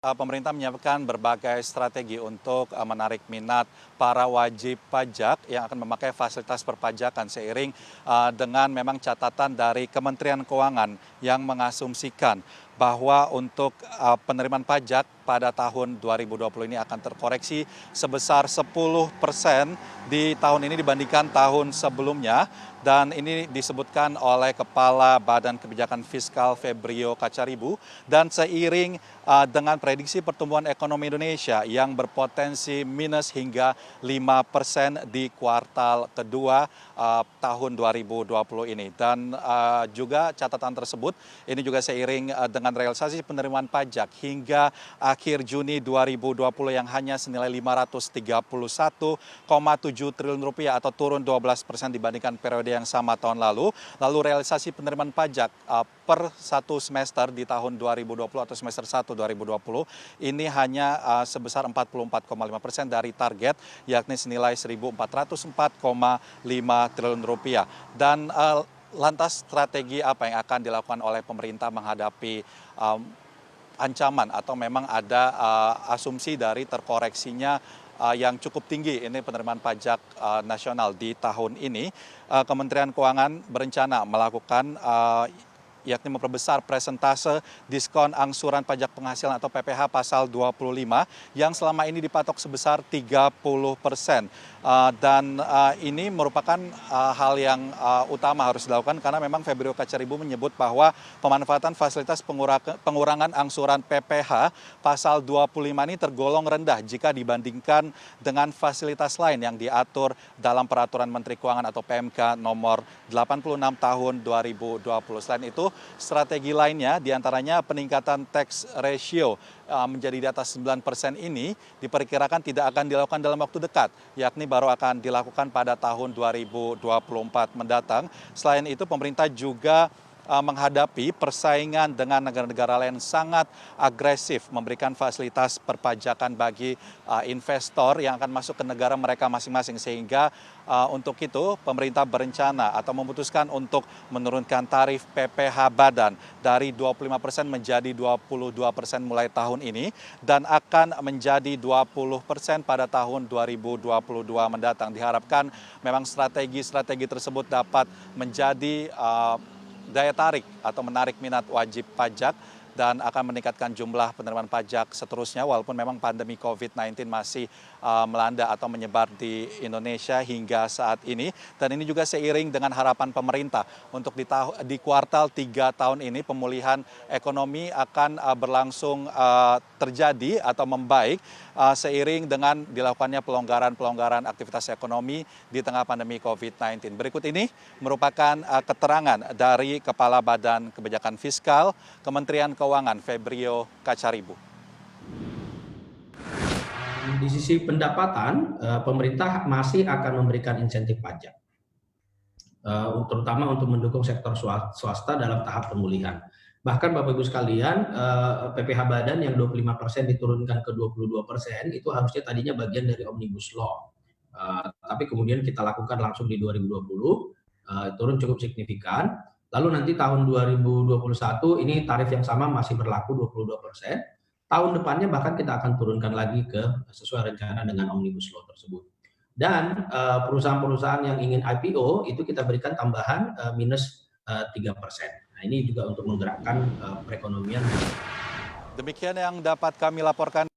Pemerintah menyiapkan berbagai strategi untuk menarik minat para wajib pajak yang akan memakai fasilitas perpajakan seiring dengan memang catatan dari Kementerian Keuangan yang mengasumsikan bahwa untuk penerimaan pajak pada tahun 2020 ini akan terkoreksi sebesar 10% di tahun ini dibandingkan tahun sebelumnya. Dan ini disebutkan oleh Kepala Badan Kebijakan Fiskal Febrio Kacaribu. Dan seiring dengan prediksi pertumbuhan ekonomi Indonesia yang berpotensi minus hingga 5% di kuartal kedua tahun 2020 ini. Dan juga catatan tersebut ini juga seiring dengan realisasi penerimaan pajak hingga akhir Juni 2020 yang hanya senilai 531,7 triliun rupiah atau turun 12% dibandingkan periode yang sama tahun lalu. Lalu realisasi penerimaan pajak per satu semester di tahun 2020 atau semester 1 2020 ini hanya sebesar 44,5% dari target, yakni senilai 1.404,5 triliun rupiah. Dan lantas strategi apa yang akan dilakukan oleh pemerintah menghadapi ancaman atau memang ada asumsi dari terkoreksinya yang cukup tinggi ini penerimaan pajak nasional di tahun ini. Kementerian Keuangan berencana melakukan yakni memperbesar presentase diskon angsuran pajak penghasilan atau PPh pasal 25 yang selama ini dipatok sebesar 30%. Dan ini merupakan hal yang utama harus dilakukan karena memang Febrio Kacaribu menyebut bahwa pemanfaatan fasilitas pengurangan angsuran PPh pasal 25 ini tergolong rendah jika dibandingkan dengan fasilitas lain yang diatur dalam Peraturan Menteri Keuangan atau PMK nomor 86 tahun 2020. Selain itu, strategi lainnya diantaranya peningkatan tax ratio menjadi di atas 9% ini diperkirakan tidak akan dilakukan dalam waktu dekat, yakni baru akan dilakukan pada tahun 2024 mendatang. Selain itu, pemerintah juga menghadapi persaingan dengan negara-negara lain sangat agresif memberikan fasilitas perpajakan bagi investor yang akan masuk ke negara mereka masing-masing, sehingga untuk itu pemerintah berencana atau memutuskan untuk menurunkan tarif PPh badan dari 25% menjadi 22% mulai tahun ini dan akan menjadi 20% pada tahun 2022 mendatang. Diharapkan memang strategi-strategi tersebut dapat menjadi daya tarik atau menarik minat wajib pajak dan akan meningkatkan jumlah penerimaan pajak seterusnya walaupun memang pandemi COVID-19 masih melanda atau menyebar di Indonesia hingga saat ini. Dan ini juga seiring dengan harapan pemerintah untuk di kuartal 3 tahun ini pemulihan ekonomi akan berlangsung terjadi atau membaik seiring dengan dilakukannya pelonggaran aktivitas ekonomi di tengah pandemi COVID-19. Berikut ini merupakan keterangan dari Kepala Badan Kebijakan Fiskal Kementerian Keuangan Febrio Kacaribu. Di sisi pendapatan, pemerintah masih akan memberikan insentif pajak, terutama untuk mendukung sektor swasta dalam tahap pemulihan. Bahkan Bapak Ibu sekalian, PPh badan yang 25% diturunkan ke 22% itu harusnya tadinya bagian dari Omnibus Law. Tapi kemudian kita lakukan langsung di 2020, turun cukup signifikan. Lalu nanti tahun 2021 ini tarif yang sama masih berlaku 22%. Tahun depannya bahkan kita akan turunkan lagi ke sesuai rencana dengan Omnibus Law tersebut. Dan perusahaan-perusahaan yang ingin IPO itu kita berikan tambahan minus 3%. Nah, ini juga untuk menggerakkan perekonomian. Demikian yang dapat kami laporkan.